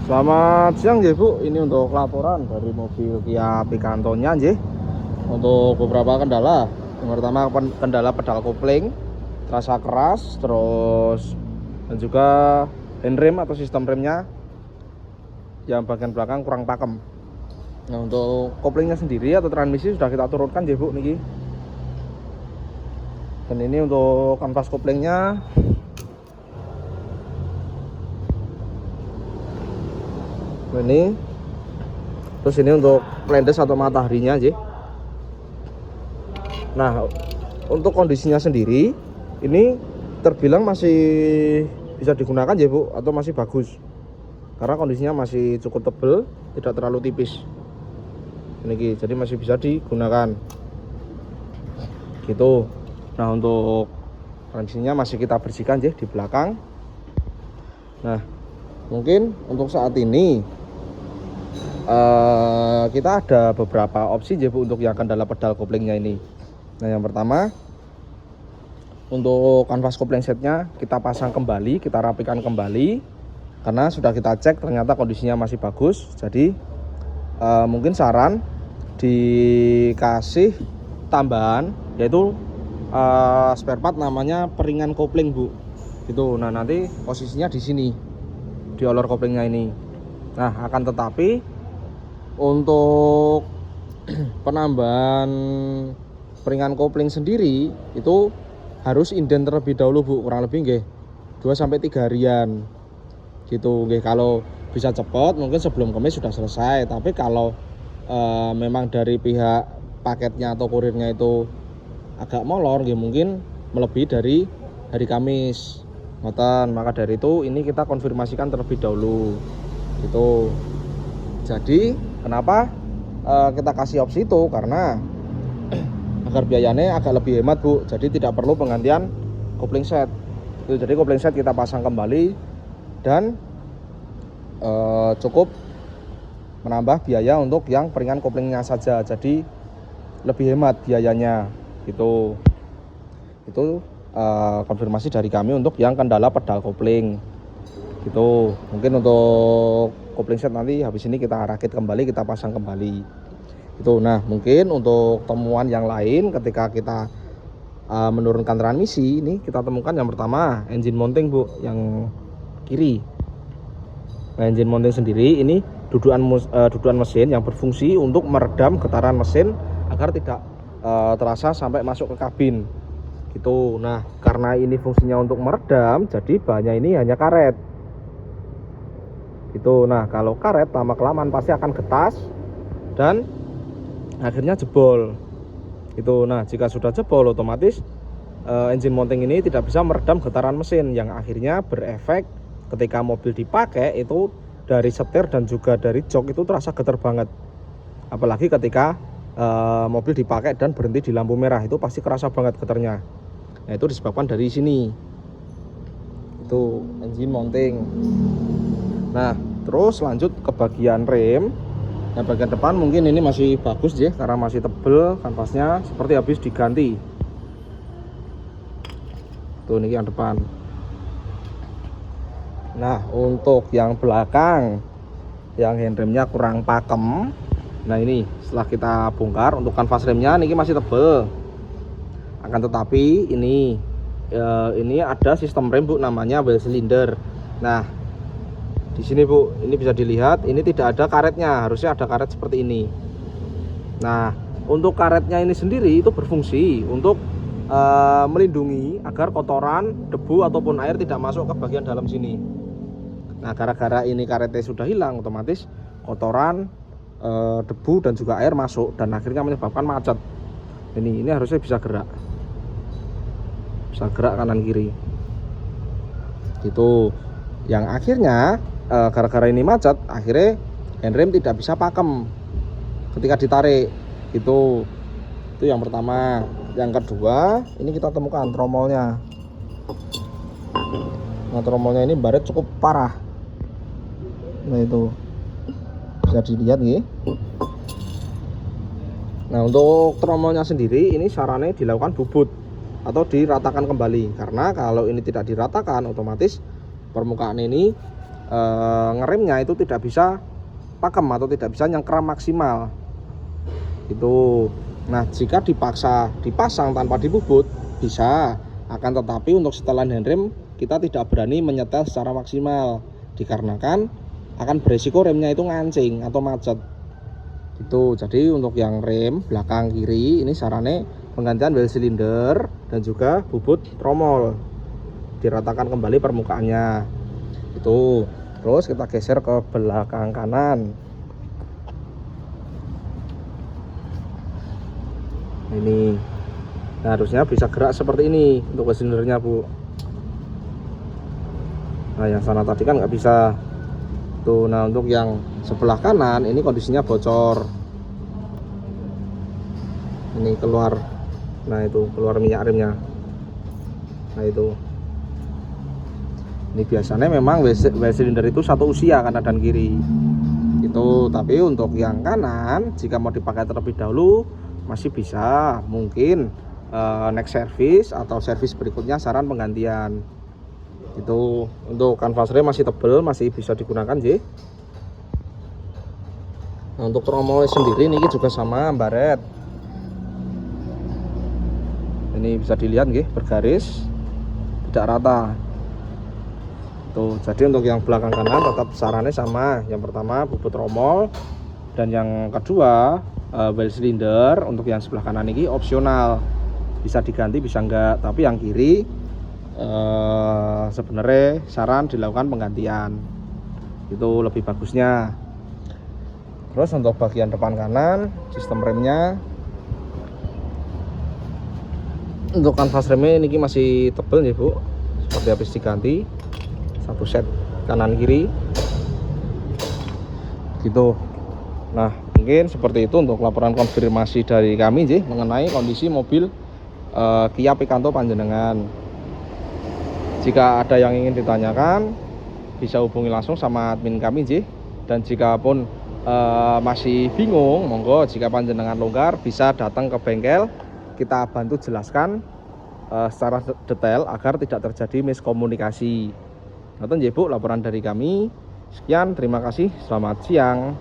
Selamat siang nggih Bu. Ini untuk laporan dari mobil Kia Picanto-nya nggih. Untuk beberapa kendala. Yang pertama kendala pedal kopling, terasa keras, terus dan juga handrem atau sistem remnya yang bagian belakang kurang pakem. Nah, untuk koplingnya sendiri atau transmisi sudah kita turunkan nggih Bu niki. Dan ini untuk kanvas koplingnya. Ini terus ini untuk blendes atau mataharinya aja. Nah, untuk kondisinya sendiri ini terbilang masih bisa digunakan ya Bu, atau masih bagus karena kondisinya masih cukup tebal, tidak terlalu tipis ini, jadi masih bisa digunakan gitu. Nah, untuk transmisinya masih kita bersihkan ya di belakang. Nah, mungkin untuk saat ini kita ada beberapa opsi ya Bu untuk yang kendala pedal koplingnya ini. Nah, yang pertama untuk kanvas kopling setnya kita pasang kembali, kita rapikan kembali karena sudah kita cek ternyata kondisinya masih bagus. Jadi mungkin saran dikasih tambahan yaitu spare part namanya peringan kopling Bu. Gitu. Nah, nanti posisinya di sini di olor koplingnya ini. Nah, akan tetapi untuk penambahan peringan kopling sendiri itu harus inden terlebih dahulu Bu, kurang lebih nggih 2-3 harian gitu nggih. Kalau bisa cepat mungkin sebelum Kamis sudah selesai, tapi kalau memang dari pihak paketnya atau kurirnya itu agak molor nggih, mungkin melebihi dari hari Kamis ngoten. Maka dari itu ini kita konfirmasikan terlebih dahulu gitu. Jadi kenapa kita kasih opsi itu, karena agar biayanya agak lebih hemat Bu. Jadi tidak perlu penggantian kopling set itu. Jadi kopling set kita pasang kembali dan cukup menambah biaya untuk yang peringan koplingnya saja, jadi lebih hemat biayanya gitu. Itu konfirmasi dari kami untuk yang kendala pedal kopling gitu. Mungkin untuk kopling set nanti habis ini kita rakit kembali, kita pasang kembali itu. Nah, mungkin untuk temuan yang lain ketika kita menurunkan transmisi ini, kita temukan yang pertama engine mounting Bu, yang kiri. Nah, engine mounting sendiri ini dudukan mesin yang berfungsi untuk meredam getaran mesin agar tidak terasa sampai masuk ke kabin gitu. Nah, karena ini fungsinya untuk meredam, jadi bahannya ini hanya karet gitu. Nah, kalau karet lama kelamaan pasti akan getas dan akhirnya jebol gitu. Nah, jika sudah jebol otomatis engine mounting ini tidak bisa meredam getaran mesin, yang akhirnya berefek ketika mobil dipakai itu dari setir dan juga dari jok itu terasa getar banget. Apalagi ketika mobil dipakai dan berhenti di lampu merah, itu pasti kerasa banget getarnya. Nah, itu disebabkan dari sini itu engine mounting. Nah, terus lanjut ke bagian rem. Yang bagian depan mungkin ini masih bagus ya, karena masih tebel kanvasnya, seperti habis diganti. Tuh, ini yang depan. Nah, untuk yang belakang yang handremnya kurang pakem. Nah, ini setelah kita bongkar untuk kanvas remnya ini masih tebel. Akan tetapi ini ada sistem rem Bu, namanya well cylinder. Nah, di sini Bu, ini bisa dilihat ini tidak ada karetnya, harusnya ada karet seperti ini. Nah, untuk karetnya ini sendiri itu berfungsi untuk melindungi agar kotoran, debu ataupun air tidak masuk ke bagian dalam sini. Nah, gara-gara ini karetnya sudah hilang, otomatis kotoran, debu dan juga air masuk dan akhirnya menyebabkan macet. Ini harusnya bisa gerak kanan kiri gitu. Yang akhirnya gara-gara ini macet, akhirnya handrem tidak bisa pakem ketika ditarik gitu. Itu yang pertama. Yang kedua, ini kita temukan tromolnya. Nah, tromolnya ini baret cukup parah. Nah, itu bisa dilihat nih. Nah, untuk tromolnya sendiri ini sarannya dilakukan bubut atau diratakan kembali, karena kalau ini tidak diratakan otomatis permukaan ini ngeremnya itu tidak bisa pakem atau tidak bisa nyengkeram maksimal itu. Nah, jika dipasang tanpa dibubut bisa, akan tetapi untuk setelan handrem kita tidak berani menyetel secara maksimal dikarenakan akan beresiko remnya itu ngancing atau macet itu. Jadi untuk yang rem belakang kiri ini sarannya penggantian well cylinder dan juga bubut tromol, diratakan kembali permukaannya itu. Terus kita geser ke belakang kanan. Ini, nah harusnya bisa gerak seperti ini untuk silindernya Bu. Nah yang sana tadi kan nggak bisa tuh. Nah untuk yang sebelah kanan ini kondisinya bocor, ini keluar, nah itu keluar minyak remnya. Nah itu, ini biasanya memang well cylinder itu satu usia kanan dan kiri itu. Tapi untuk yang kanan jika mau dipakai terlebih dahulu masih bisa, mungkin next service atau service berikutnya saran penggantian itu. Untuk kanvas rem masih tebel, masih bisa digunakan J. Nah, untuk tromol sendiri ini juga sama baret, ini bisa dilihat nggih, bergaris tidak rata tuh. Jadi untuk yang belakang kanan tetap sarannya sama, yang pertama bubut tromol, dan yang kedua well cylinder. Untuk yang sebelah kanan ini opsional, bisa diganti bisa enggak, tapi yang kiri sebenarnya saran dilakukan penggantian itu lebih bagusnya. Terus untuk bagian depan kanan sistem remnya, untuk kanvas remnya ini masih tebel ya Bu, seperti habis diganti satu set kanan kiri gitu. Nah mungkin seperti itu untuk laporan konfirmasi dari kami J mengenai kondisi mobil Kia Picanto panjenengan. Jika ada yang ingin ditanyakan bisa hubungi langsung sama admin kami J. Dan jika pun masih bingung, monggo jika panjenengan longgar bisa datang ke bengkel, kita bantu jelaskan secara detail agar tidak terjadi miskomunikasi. Nah, Bu, laporan dari kami. Sekian, terima kasih. Selamat siang.